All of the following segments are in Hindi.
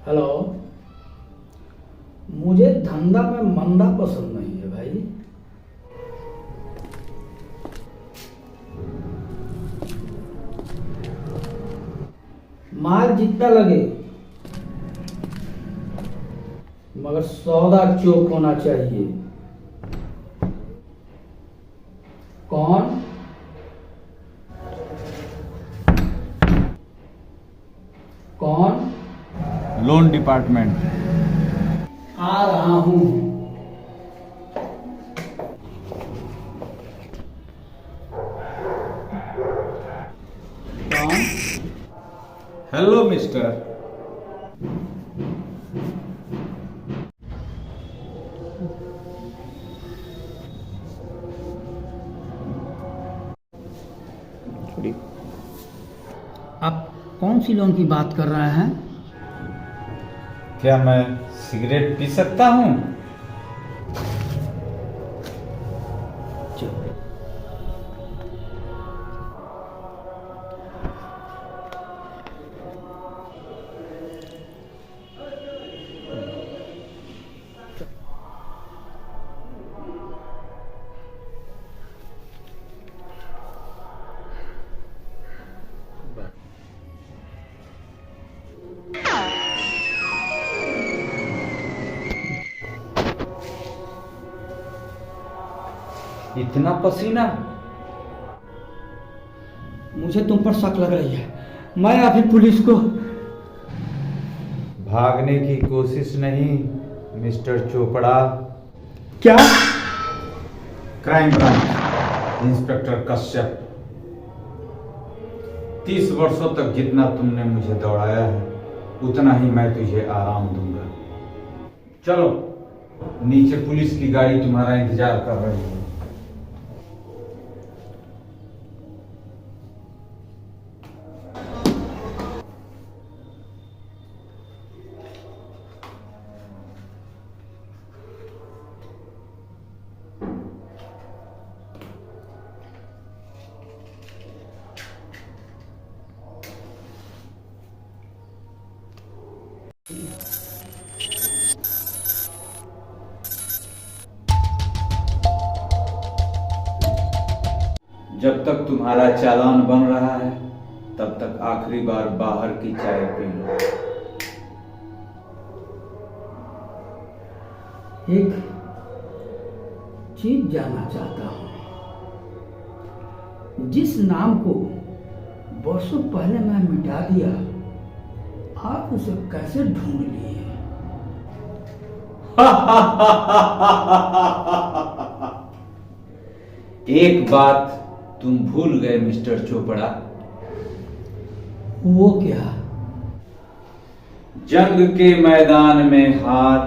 हेलो। मुझे धंधा में मंदा पसंद नहीं है भाई। माल जितना लगे मगर सौदा चोक होना चाहिए। कौन? कौन? Loan department. आ रहा हूं। कौन? Hello mister. आप कौन सी लोन की बात कर रहे हैं? क्या मैं सिगरेट पी सकता हूँ? इतना पसीना? मुझे तुम पर शक लग रही है। मैं अभी पुलिस को। भागने की कोशिश नहीं मिस्टर चोपड़ा। क्या? Crime branch inspector Kashyap. 30 वर्षों तक जितना तुमने मुझे दौड़ाया है उतना ही मैं तुझे आराम दूंगा। चलो नीचे पुलिस की गाड़ी तुम्हारा इंतजार कर रही है। जब तक तुम्हारा चालान बन रहा है तब तक आखिरी बार बाहर की चाय पी लो। एक चीज जानना चाहता हूं। जिस नाम को वर्षों पहले मैं मिटा दिया, आप उसे कैसे ढूंढ लिए? एक बात तुम भूल गए मिस्टर चोपड़ा। वो क्या? जंग के मैदान में हार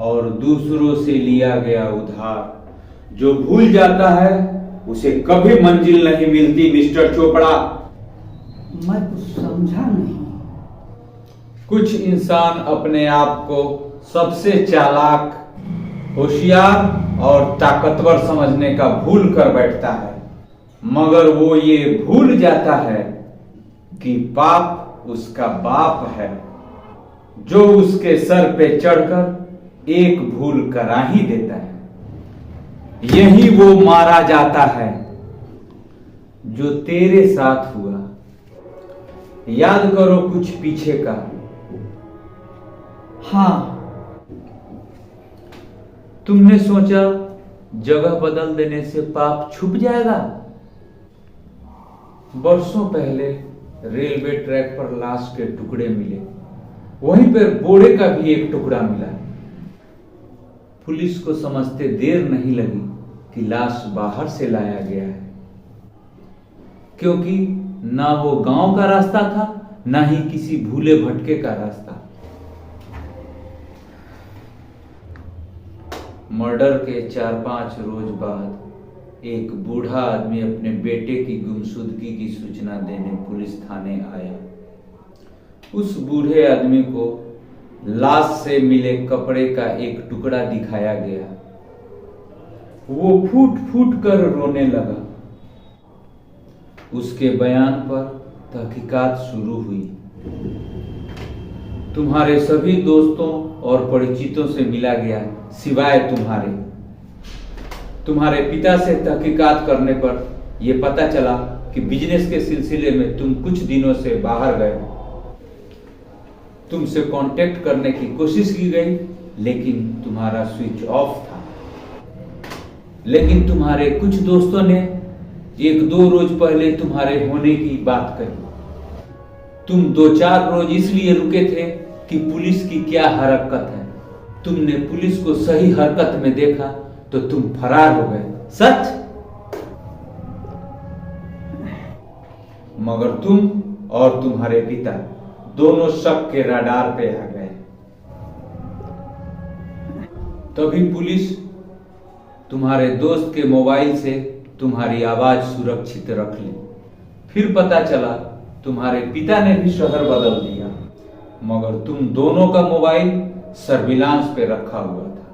और दूसरों से लिया गया उधार जो भूल जाता है उसे कभी मंजिल नहीं मिलती मिस्टर चोपड़ा। मैं कुछ समझा नहीं। कुछ इंसान अपने आप को सबसे चालाक, होशियार और ताकतवर समझने का भूल कर बैठता है, मगर वो ये भूल जाता है कि पाप उसका बाप है जो उसके सर पे चढ़कर एक भूल करा ही देता है। यही वो मारा जाता है जो तेरे साथ हुआ। याद करो कुछ पीछे का। हाँ। तुमने सोचा जगह बदल देने से पाप छुप जाएगा। वर्षों पहले रेलवे ट्रैक पर लाश के टुकड़े मिले, वहीं पर बोरे का भी एक टुकड़ा मिला। पुलिस को समझते देर नहीं लगी कि लाश बाहर से लाया गया है, क्योंकि ना वो गांव का रास्ता था ना ही किसी भूले भटके का रास्ता। मर्डर के 4-5 रोज बाद एक बूढ़ा आदमी अपने बेटे की गुमशुदगी की सूचना देने पुलिस थाने आया। उस बूढ़े आदमी को लाश से मिले कपड़े का एक टुकड़ा दिखाया गया। वो फूट फूट कर रोने लगा। उसके बयान पर तहकीकात शुरू हुई। तुम्हारे सभी दोस्तों और परिचितों से मिला गया सिवाय तुम्हारे पिता से तहकीकात करने पर यह पता चला कि बिजनेस के सिलसिले में तुम कुछ दिनों से बाहर गए। तुमसे कांटेक्ट करने की कोशिश की गई लेकिन तुम्हारा स्विच ऑफ था। लेकिन तुम्हारे कुछ दोस्तों ने 1-2 रोज पहले तुम्हारे होने की बात कही। तुम 2-4 रोज इसलिए रुके थे कि पुलिस की क्या हरकत है। तुमने पुलिस को सही हरकत में देखा तो तुम फरार हो गए। सच? मगर तुम और तुम्हारे पिता दोनों शक के रडार पे आ गए। तभी पुलिस तुम्हारे दोस्त के मोबाइल से तुम्हारी आवाज सुरक्षित रख ली। फिर पता चला तुम्हारे पिता ने भी शहर बदल दिया, मगर तुम दोनों का मोबाइल सर्विलांस पे रखा हुआ था।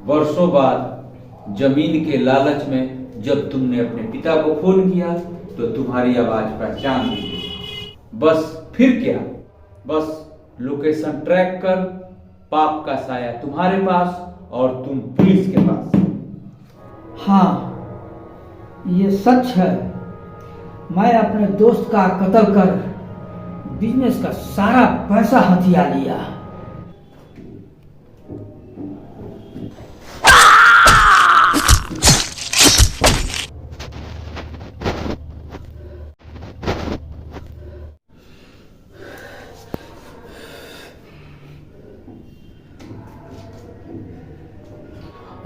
वर्षों बाद जमीन के लालच में जब तुमने अपने पिता को फोन किया तो तुम्हारी आवाज पहचान ली। बस फिर क्या, बस लोकेशन ट्रैक कर पाप का साया तुम्हारे पास और तुम पुलिस के पास। हाँ, ये सच है। मैं अपने दोस्त का कत्ल कर बिजनेस का सारा पैसा हथिया लिया।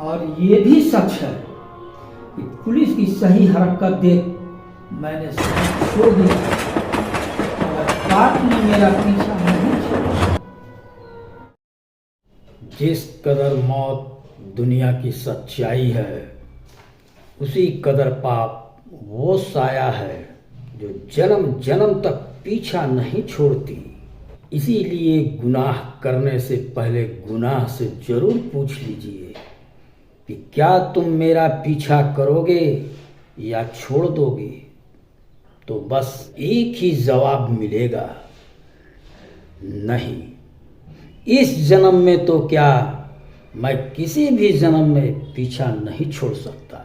और ये भी सच है कि पुलिस की सही हरकत देख मैंने छोड़ दिया और पाप ने मेरा पीछा नहीं छोड़ा। जिस कदर मौत दुनिया की सच्चाई है, उसी कदर पाप वो साया है जो जन्म जन्म तक पीछा नहीं छोड़ती। इसीलिए गुनाह करने से पहले गुनाह से जरूर पूछ लीजिए कि क्या तुम मेरा पीछा करोगे या छोड़ दोगे। तो बस एक ही जवाब मिलेगा, नहीं। इस जन्म में तो क्या, मैं किसी भी जन्म में पीछा नहीं छोड़ सकता।